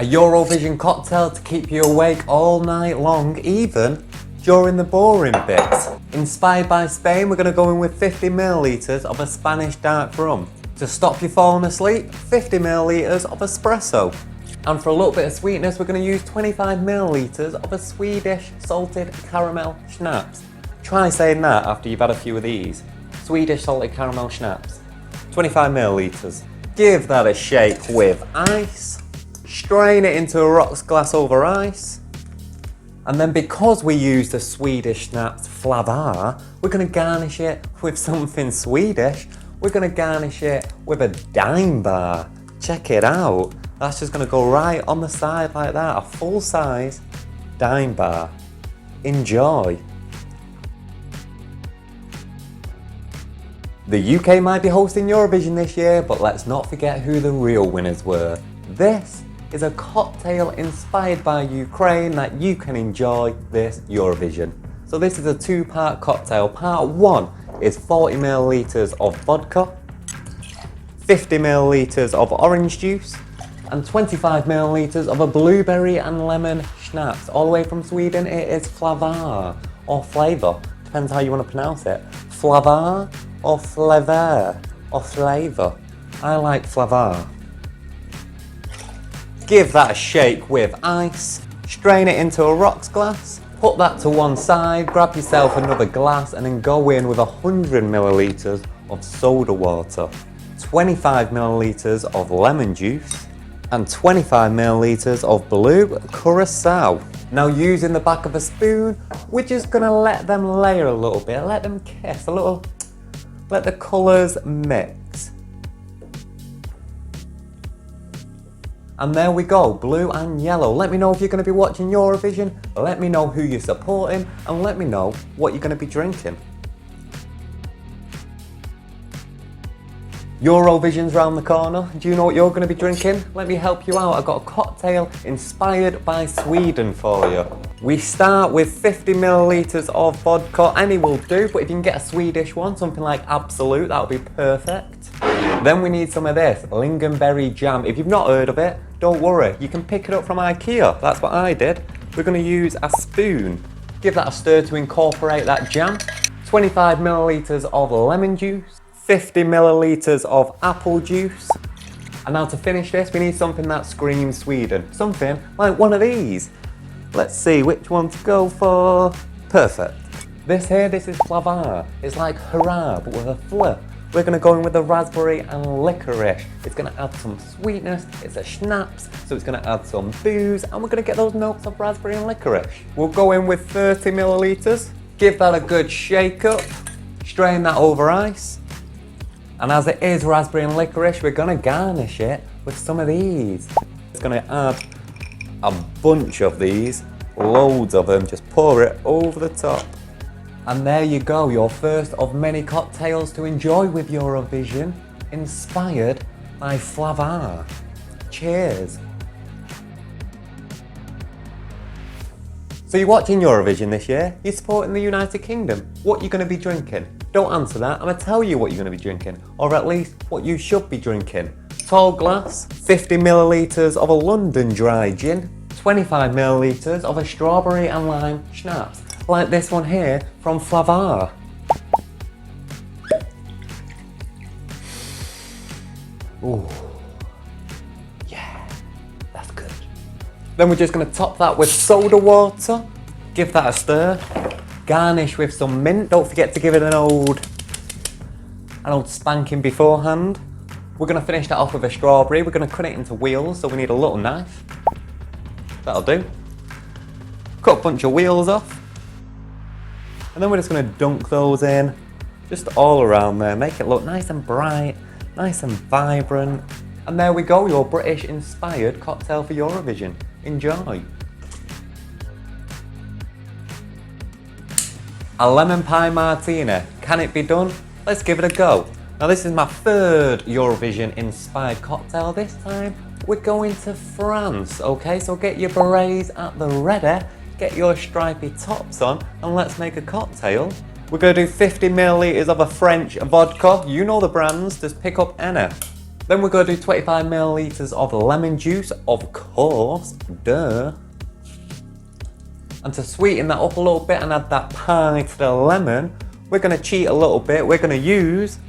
A Eurovision cocktail to keep you awake all night long, even during the boring bits. Inspired by Spain, we're going to go in with 50 millilitres of a Spanish dark rum. To stop you falling asleep, 50 millilitres of espresso. And for a little bit of sweetness, we're going to use 25 millilitres of a Swedish salted caramel schnapps. Try saying that after you've had a few of these. Swedish salted caramel schnapps. 25 millilitres. Give that a shake with ice. Strain it into a rocks glass over ice. And then because we used the Swedish Schnapps flavor, we're going to garnish it with something Swedish. We're going to garnish it with a dime bar. Check it out. That's just going to go right on the side like that. A full size dime bar. Enjoy. The UK might be hosting Eurovision this year, but let's not forget who the real winners were. This is a cocktail inspired by Ukraine that you can enjoy this Eurovision. So this is a two-part cocktail. Part one is 40 millilitres of vodka, 50 millilitres of orange juice, and 25 millilitres of a blueberry and lemon schnapps. All the way from Sweden, it is flavor or flavour. Depends how you want to pronounce it. Flavor or flavor or flavour. I like flavor. Give that a shake with ice, strain it into a rocks glass, put that to one side, grab yourself another glass and then go in with 100 millilitres of soda water, 25 millilitres of lemon juice and 25 millilitres of blue curacao. Now using the back of a spoon, we're just going to let them layer a little bit, let them kiss a little, let the colours mix. And there we go, blue and yellow. Let me know if you're going to be watching Eurovision, let me know who you're supporting, and let me know what you're going to be drinking. Eurovision's round the corner. Do you know what you're going to be drinking? Let me help you out. I've got a cocktail inspired by Sweden for you. We start with 50 millilitres of vodka. Any will do, but if you can get a Swedish one, something like Absolute, that would be perfect. Then we need some of this, lingonberry jam. If you've not heard of it, don't worry. You can pick it up from IKEA. That's what I did. We're going to use a spoon. Give that a stir to incorporate that jam. 25 millilitres of lemon juice. 50 millilitres of apple juice. And now to finish this, we need something that screams Sweden. Something like one of these. Let's see which one to go for. Perfect. This is flavor. It's like hurrah, but with a flip. We're going to go in with the raspberry and licorice. It's going to add some sweetness, it's a schnapps, so it's going to add some booze, and we're going to get those notes of raspberry and licorice. We'll go in with 30 millilitres, give that a good shake up, strain that over ice, and as it is raspberry and licorice, we're going to garnish it with some of these. It's going to add a bunch of these, loads of them, just pour it over the top. And there you go, your first of many cocktails to enjoy with Eurovision, inspired by flavor. Cheers. So you're watching Eurovision this year, you're supporting the United Kingdom. What are you going to be drinking? Don't answer that, I'm going to tell you what you're going to be drinking, or at least what you should be drinking. Tall glass, 50 millilitres of a London dry gin, 25 millilitres of a strawberry and lime schnapps. Like this one here from Flavor. Ooh, yeah, that's good. Then we're just going to top that with soda water, give that a stir, garnish with some mint. Don't forget to give it an old spanking beforehand. We're going to finish that off with a strawberry. We're going to cut it into wheels, so we need a little knife. That'll do. Cut a bunch of wheels off. And then we're just going to dunk those in, just all around there, make it look nice and bright, nice and vibrant. And there we go, your British inspired cocktail for Eurovision. Enjoy. A lemon pie martini, can it be done? Let's give it a go. Now this is my third Eurovision inspired cocktail. This time we're going to France, okay? So get your berets at the ready. Get your stripy tops on and let's make a cocktail. We're going to do 50 millilitres of a French vodka. You know the brands, just pick up any. Then we're going to do 25 millilitres of lemon juice, of course, duh. And to sweeten that up a little bit and add that pie to the lemon, we're going to cheat a little bit. We're going to use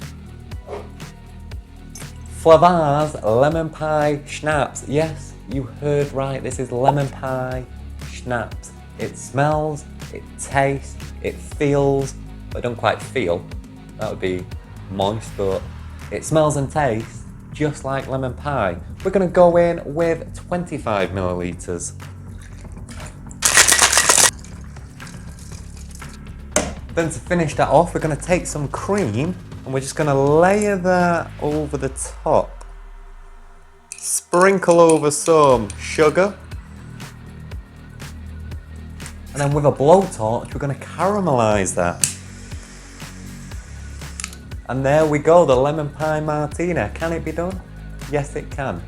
Flavar's lemon pie schnapps. Yes, you heard right, this is lemon pie schnapps. It smells, it tastes, it feels, but I don't quite feel, that would be moist, but it smells and tastes just like lemon pie. We're going to go in with 25 millilitres. Then to finish that off, we're going to take some cream and we're just going to layer that over the top. Sprinkle over some sugar. And then with a blowtorch, we're going to caramelise that. And there we go, the lemon pie martini. Can it be done? Yes, it can.